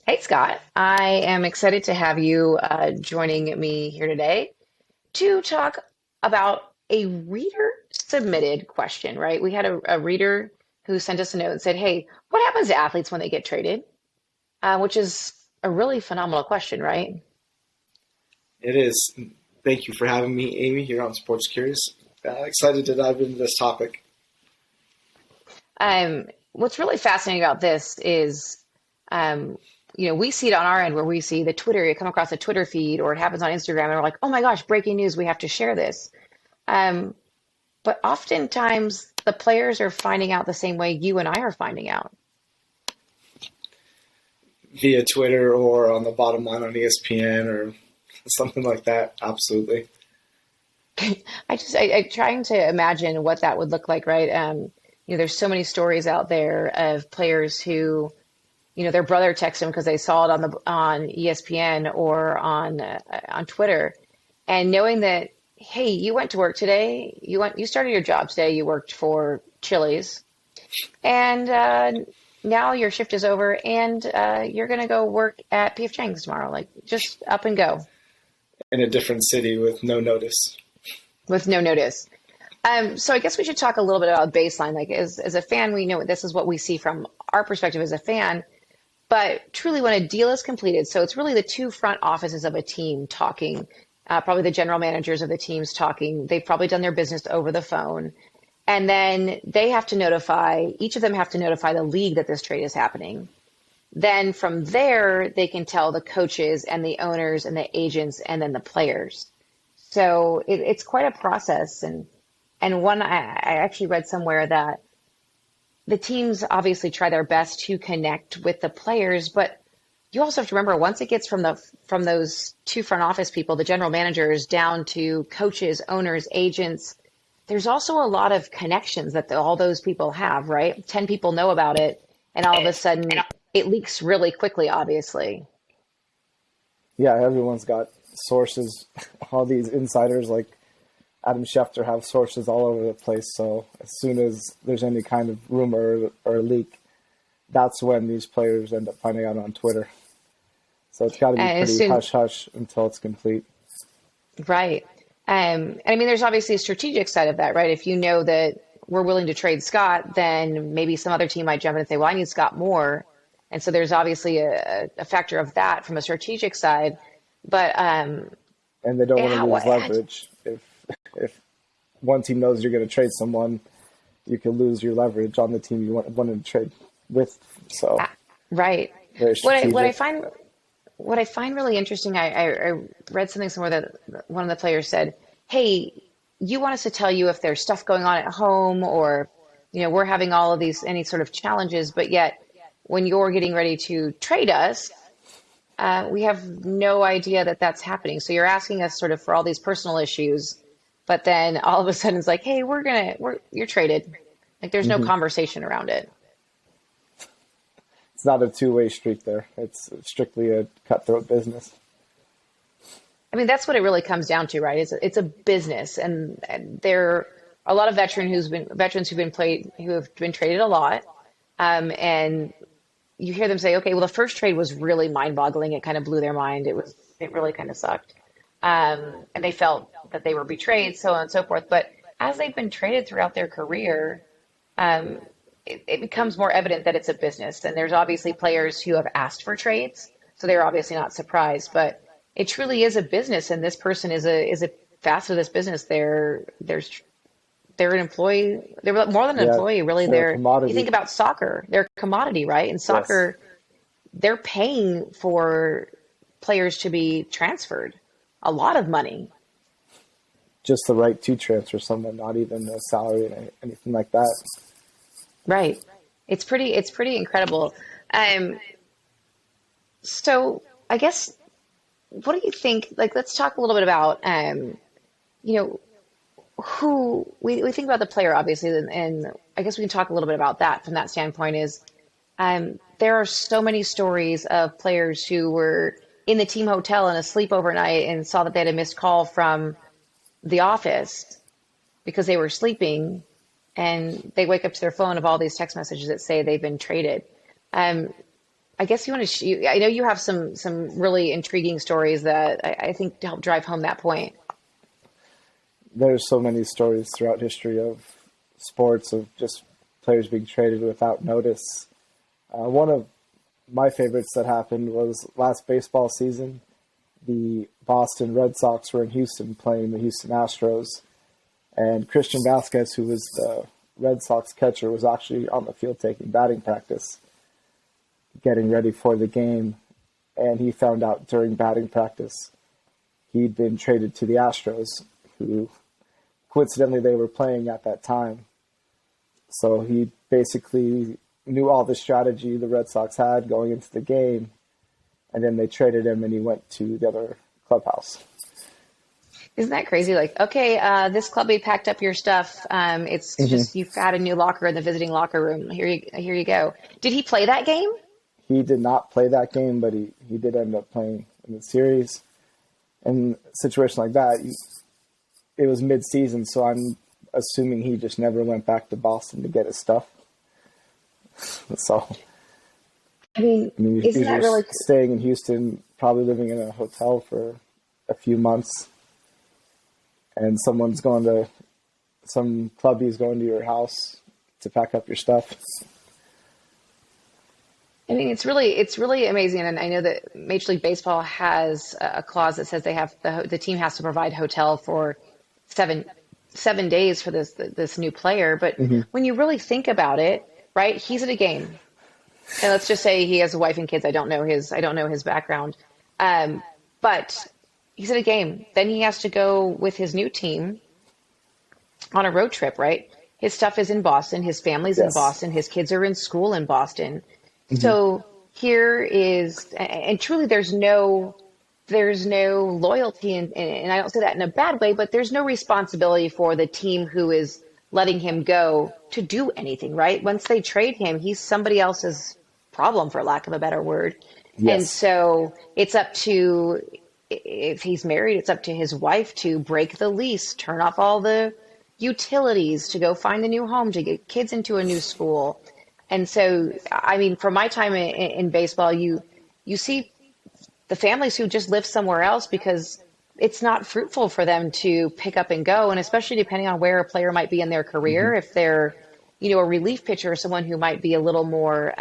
Hey, Scott. I am excited to have you joining me here today to talk about a reader submitted question, right? We had a reader who sent us a note and said, hey, what happens to athletes when they get traded? Which is a really phenomenal question, right? It is. Thank you for having me, Amy, here on Sports Curious. Excited to dive into this topic. What's really fascinating about this is, um, we see it on our end where we see the Twitter, you come across a Twitter feed or it happens on Instagram and we're like, oh my gosh, breaking news, we have to share this. Um, But oftentimes the players are finding out the same way you and I are finding out. Via Twitter or on the bottom line on ESPN or something like that. Absolutely. I'm trying to imagine what that would look like, right? There's so many stories out there of players who, their brother texted them because they saw it on ESPN or on Twitter, and knowing that, hey, you went to work today, you started your job today, you worked for Chili's, and now your shift is over, and you're gonna go work at PF Chang's tomorrow. Like, just up and go In a different city with no notice. with no notice. So I guess we should talk a little bit about baseline. Like, as a fan, we know this is what we see from our perspective as a fan. But truly, when a deal is completed, so it's really the two front offices of a team talking, probably the general managers of the teams talking. They've probably done their business over the phone. And then they have to notify, each of them have to notify the league that this trade is happening. Then from there, they can tell the coaches and the owners and the agents and then the players. So it's quite a process. And one, I actually read somewhere that the teams obviously try their best to connect with the players, but you also have to remember once it gets from those two front office people, the general managers down to coaches, owners, agents, there's also a lot of connections that all those people have, right? 10 people know about it, and all of a sudden it leaks really quickly, obviously. Yeah, everyone's got sources. All these insiders like Adam Schefter have sources all over the place. So as soon as there's any kind of rumor or leak, that's when these players end up finding out on Twitter. So it's got to be And as pretty soon, hush hush until it's complete. right. And I mean, there's obviously a strategic side of that, right? If you know that we're willing to trade Scott, then maybe some other team might jump in and say, well, I need Scott more. And so there's obviously a factor of that from a strategic side. But And they don't want to how, lose leverage. If one team knows you're going to trade someone, you can lose your leverage on the team you wanted to trade with. So right. very What I strategic. find what I find really interesting, I read something somewhere that one of the players said, "Hey, you want us to tell you if there's stuff going on at home, or we're having all of these any sort of challenges, but yet when you're getting ready to trade us, we have no idea that that's happening. So you're asking us sort of for all these personal issues, but then all of a sudden it's like, hey, you're traded. Like there's no hmm conversation around it." It's not a two-way street there. It's strictly a cutthroat business. I mean, that's what it really comes down to, right? It's a business, and there are a lot of veterans who have been traded a lot, and you hear them say, okay, well, the first trade was really mind-boggling. It kind of blew their mind. It really kind of sucked, and they felt that they were betrayed, so on and so forth. But as they've been traded throughout their career, um, it becomes more evident that it's a business. And there's obviously players who have asked for trades, so they're obviously not surprised. But it truly is a business, and this person is a facet of this business. They're an employee. They're more than an Yeah, employee, really. they're a You think commodity. about soccer, they're a commodity, right? In Yes. soccer, they're paying for players to be transferred a lot of money, Just the right to transfer someone, not even a salary or anything like that. right? It's pretty incredible. Um, so I guess what do you think? Like, let's talk a little bit about you know, who we think about the player, obviously, and I guess we can talk a little bit about that from that standpoint is there are so many stories of players who were in the team hotel and asleep overnight and saw that they had a missed call from the office because they were sleeping, and they wake up to their phone of all these text messages that say they've been traded. Um, I guess you want to. I know you have some really intriguing stories that I think help drive home that point. There's so many stories throughout history of sports of just players being traded without notice. One of my favorites that happened was last baseball season. The Boston Red Sox were in Houston playing the Houston Astros, and Christian Vasquez, who was the Red Sox catcher, was actually on the field taking batting practice, getting ready for the game, and he found out during batting practice he'd been traded to the Astros, who coincidentally they were playing at that time. So he basically knew all the strategy the Red Sox had going into the game, and then they traded him and he went to the other clubhouse. Isn't that crazy? Like, okay, this clubby packed up your stuff. It's Hmm. just you've had a new locker in the visiting locker room. Here you go. Did he play that game? He did not play that game, but he did end up playing in the series. In a situation like that, it was mid-season, so I'm assuming he just never went back to Boston to get his stuff. So, I mean, I mean, isn't he that was really? staying in Houston, probably living in a hotel for a few months, and some clubby's going to your house to pack up your stuff. I mean, it's really amazing, and I know that Major League Baseball has a clause that says they have the team has to provide hotel for seven seven days for this new player. But Hmm. when you really think about it, right? He's at a game, and let's just say he has a wife and kids. I don't know his background, um, but he's at a game. Then he has to go with his new team on a road trip, right? His stuff is in Boston. His family's in Yes. Boston. His kids are in school in Boston. Hmm. So here is, and truly there's no loyalty, and I don't say that in a bad way, but there's no responsibility for the team who is letting him go to do anything, right? Once they trade him, he's somebody else's problem, for lack of a better word. And Yes. so it's up to, if he's married, it's up to his wife to break the lease, turn off all the utilities, to go find a new home, to get kids into a new school. And so, I mean, from my time in baseball, you see the families who just live somewhere else because it's not fruitful for them to pick up and go. And especially depending on where a player might be in their Hmm. career, if they're, a relief pitcher or someone who might be a little more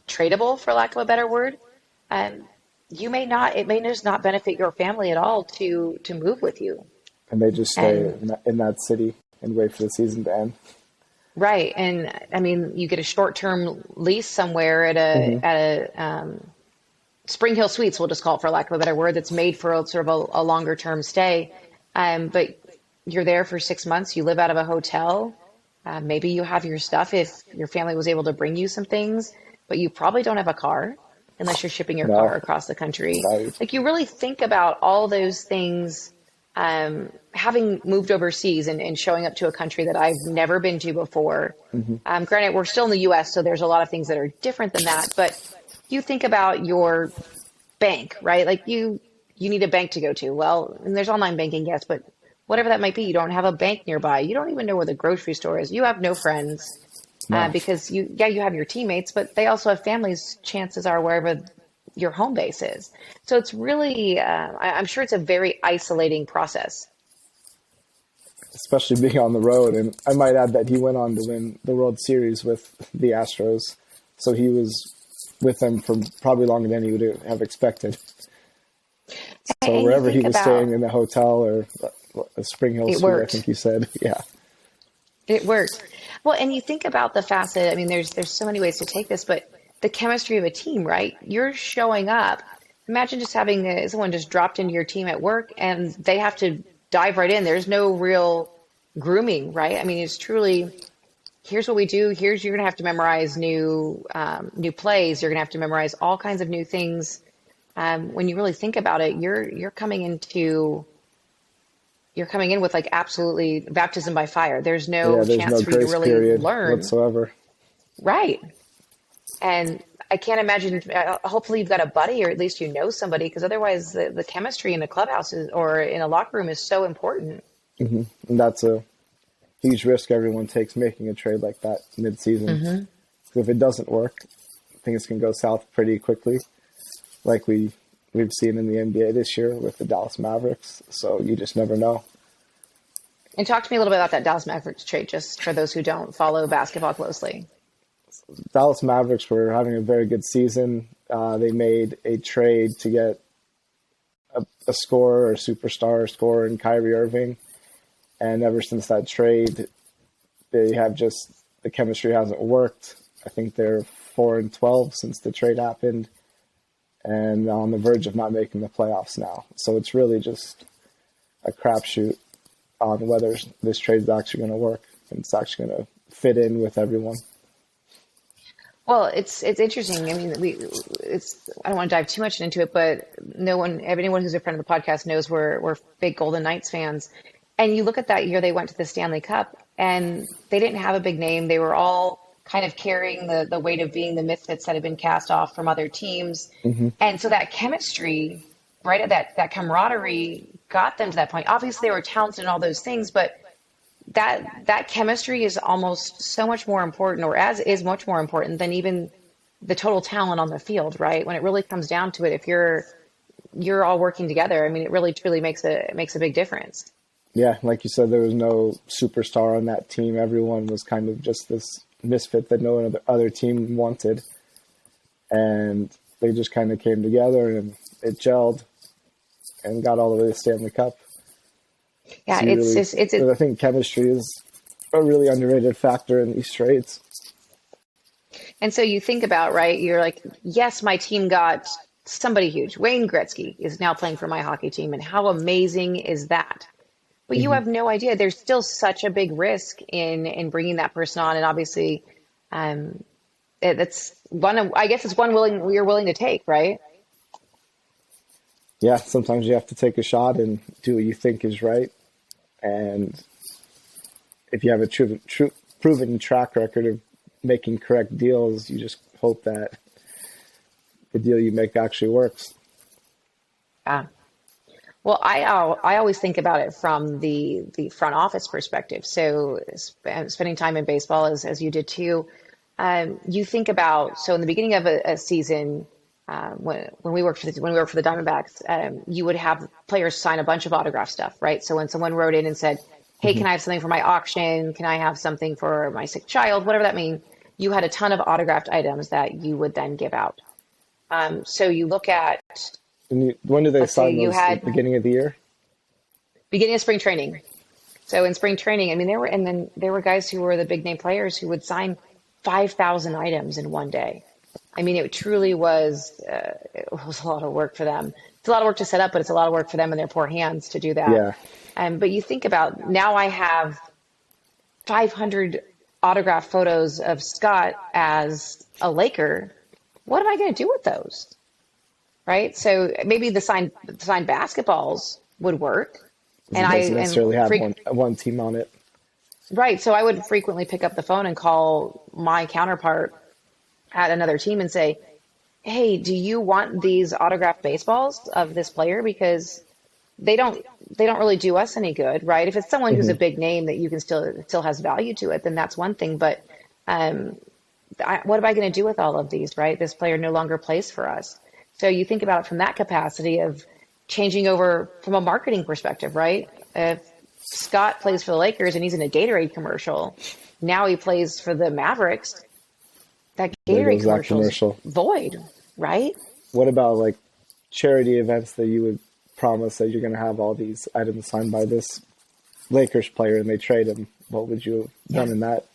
tradable, for lack of a better word, um, it may just not benefit your family at all to move with you. And they just stay And in that city and wait for the season to end. right. And I mean, you get a short-term lease somewhere Hmm. at a Spring Hill Suites, we'll just call it for lack of a better word, that's made for sort of a longer term stay. But you're there for 6 months, you live out of a hotel. Maybe you have your stuff if your family was able to bring you some things, but you probably don't have a car unless you're shipping your car No, across the country. right. Like you really think about all those things, having moved overseas and showing up to a country that I've never been to before. Hmm. Granted, we're still in the US, so there's a lot of things that are different than that, but you think about your bank, right? Like you need a bank to go to. Well, and there's online banking, yes, but whatever that might be, you don't have a bank nearby. You don't even know where the grocery store is. You have no friends No. because you have your teammates, but they also have families. Chances are wherever your home base is. So it's really, I'm sure it's a very isolating process. Especially being on the road. And I might add that he went on to win the World Series with the Astros. So he was with them for probably longer than he would have expected. So And you wherever he think was staying about in the hotel or a Spring Hill it suite, I worked. think you said, yeah. It worked. Well, and you think about the facet, I mean, there's so many ways to take this, but the chemistry of a team, right? You're showing up. Imagine just having someone just dropped into your team at work and they have to dive right in. There's no real grooming, right? I mean, it's truly, here's what we do. Here's, you're going to have to memorize new plays. You're going to have to memorize all kinds of new things. When you really think about it, you're coming in with like absolutely baptism by fire. There's Yeah, no there's no chance for you to grace really period learn. whatsoever. Right. And I can't imagine, hopefully you've got a buddy or at least you know somebody because otherwise the chemistry in a clubhouse or in a locker room is so important. Hmm. And that's a huge risk everyone takes making a trade like that mid-season. Hmm. Because if it doesn't work, things can go south pretty quickly, like we've seen in the NBA this year with the Dallas Mavericks. So you just never know. And talk to me a little bit about that Dallas Mavericks trade, just for those who don't follow basketball closely. Dallas Mavericks were having a very good season. They made a trade to get a scorer or superstar scorer in Kyrie Irving. And ever since that trade, they have just, the chemistry hasn't worked. I think they're 4-12 since the trade happened and on the verge of not making the playoffs now. So it's really just a crapshoot on whether this trade is actually going to work and it's actually going to fit in with everyone. Well, it's interesting. I mean, I don't want to dive too much into it, but anyone who's a friend of the podcast knows we're big Golden Knights fans. And you look at that year they went to the Stanley Cup, and they didn't have a big name. They were all kind of carrying the weight of being the misfits that had been cast off from other teams. Mm-hmm. And so that chemistry, right, that camaraderie got them to that point. Obviously, they were talented and all those things, but that chemistry is almost so much more important, or as is much more important than even the total talent on the field, right? When it really comes down to it, if you're all working together, I mean, it really truly makes a big difference. Yeah, like you said, there was no superstar on that team. Everyone was kind of just this misfit that no other team wanted, and they just kind of came together and it gelled and got all the way to the Stanley Cup. Yeah, I think chemistry is a really underrated factor in these trades. And so you think about, right, you're like, yes, my team got somebody huge. Wayne Gretzky is now playing for my hockey team, and how amazing is that? But you Mm-hmm. have no idea. There's still such a big risk in bringing that person on, and obviously, that's one. I guess it's one you're willing to take, right? Yeah, sometimes you have to take a shot and do what you think is right. And if you have a proven track record of making correct deals, you just hope that the deal you make actually works. Yeah. Well, I always think about it from the front office perspective. So spending time in baseball, as you did too, you think about, so in the beginning of a season, when we worked for the Diamondbacks, you would have players sign a bunch of autograph stuff, right? So when someone wrote in and said, "Hey, Mm-hmm. can I have something for my auction? Can I have something for my sick child?" Whatever that means, you had a ton of autographed items that you would then give out. So you look at, And when do they let's say sign you those? At had the beginning of the year? beginning of spring training. So in spring training, I mean, there were guys who were the big name players who would sign 5,000 items in one day. I mean, it truly was, it was a lot of work for them. It's a lot of work to set up, but it's a lot of work for them and their poor hands to do that. Yeah. But you think about, now I have 500 autograph photos of Scott as a Laker. What am I going to do with those? Right? So maybe the signed basketballs would work. It doesn't necessarily have one team on it. Right. So I would frequently pick up the phone and call my counterpart at another team and say, "Hey, do you want these autographed baseballs of this player? Because they don't really do us any good, right? If it's someone who's a Mm-hmm. big name that you can still has value to it, then that's one thing. But what am I going to do with all of these, right? This player no longer plays for us." So you think about it from that capacity of changing over from a marketing perspective, right? If Scott plays for the Lakers and he's in a Gatorade commercial, now he plays for the Mavericks, that There Gatorade goes that commercial's commercial. void, right? What about like charity events that you would promise that you're going to have all these items signed by this Lakers player and they trade him? What would you have done in that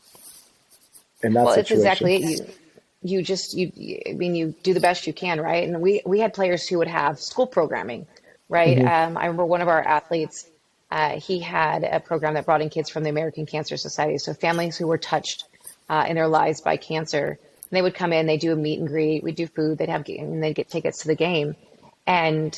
Well, it's situation? exactly it. I mean, you do the best you can, right? And we had players who would have school programming, right? Mm-hmm. I remember one of our athletes, he had a program that brought in kids from the American Cancer Society, so families who were touched in their lives by cancer. And they would come in, they do a meet and greet, we do food, and they'd get tickets to the game. And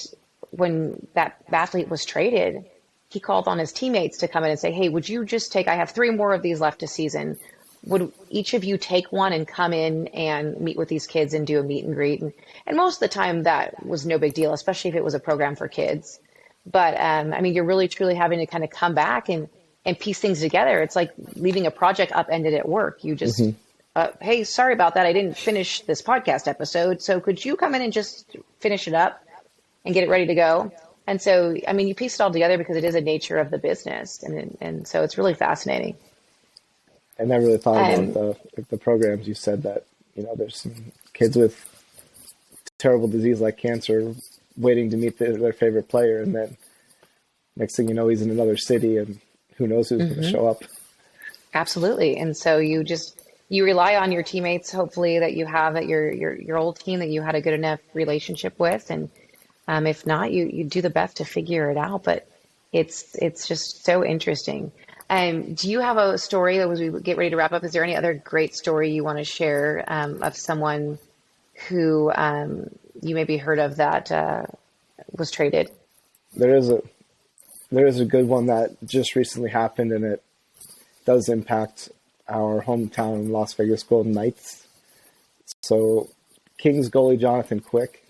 when that athlete was traded, he called on his teammates to come in and say, "Hey, would you just I have 3 more of these left this season. Would each of you take one and come in and meet with these kids and do a meet and greet?" And most of the time that was no big deal, especially if it was a program for kids. But I mean, you're really truly having to kind of come back and piece things together. It's like leaving a project upended at work. You just Mm-hmm. hey, sorry about that. I didn't finish this podcast episode. So could you come in and just finish it up and get it ready to go? And so, I mean, you piece it all together because it is a nature of the business. And so it's really fascinating. I never really thought about Um, the programs you said that, there's some kids with terrible disease like cancer waiting to meet their favorite player. And then next thing you know, he's in another city and who knows who's going to show up. Absolutely. And so you rely on your teammates, hopefully that you have at your old team that you had a good enough relationship with. And if not, you do the best to figure it out. But it's just so interesting. Do you have a story that as we get ready to wrap up? Is there any other great story you want to share of someone who you maybe heard of that was traded? There is a there is a good one that just recently happened, and it does impact our hometown Las Vegas Golden Knights. So Kings goalie Jonathan Quick,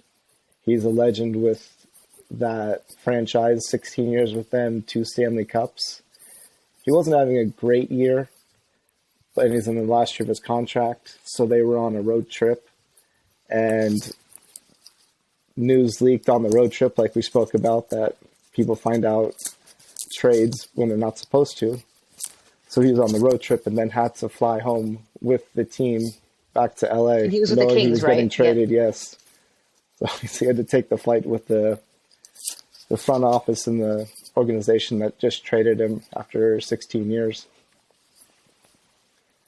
he's a legend with that franchise, 16 years with them, 2 Stanley Cups. He wasn't having a great year, but he's in the last year of his contract, so they were on a road trip, and news leaked on the road trip, like we spoke about, that people find out trades when they're not supposed to. So he was on the road trip and then had to fly home with the team back to LA, He was with the knowing he Kings, was getting right? traded, yes. So he had to take the flight with the front office and the organization that just traded him after 16 years.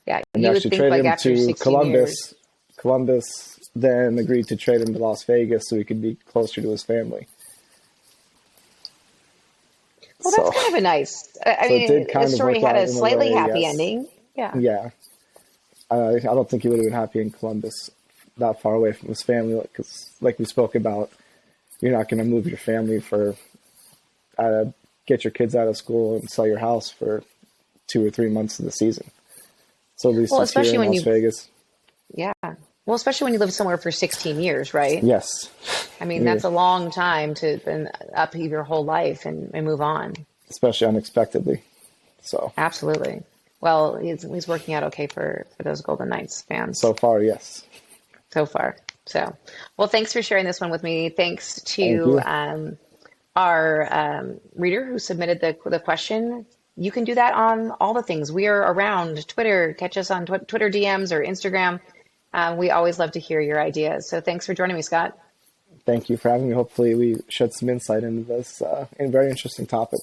Yeah, And they you would actually think traded like him after to 16 years. Columbus. Columbus then agreed to trade him to Las Vegas so he could be closer to his family. Well, that's So, kind of a nice. I so it did mean, the kind of story work had out a in a slightly way, happy yes. ending. Yeah. Yeah. I don't think he would have been happy in Columbus that far away from his family, because like we spoke about, you're not going to move your family for get your kids out of school and sell your house for 2 or 3 months of the season. So at least Well, he's here especially in when Las you, Vegas. yeah. Well, especially when you live somewhere for 16 years, right? Yes. I mean, Yeah. that's a long time to then upheave your whole life and move on. Especially unexpectedly. So Absolutely. Well, he's working out okay for those Golden Knights so fans far, yes. so far. So, well, thanks for sharing this one with me. Thanks Thank to you. our reader who submitted the question. You can do that on all the things. We are around Twitter. Catch us on Twitter DMs or Instagram. We always love to hear your ideas. So thanks for joining me, Scott. Thank you for having me. Hopefully we shed some insight into this very interesting topic.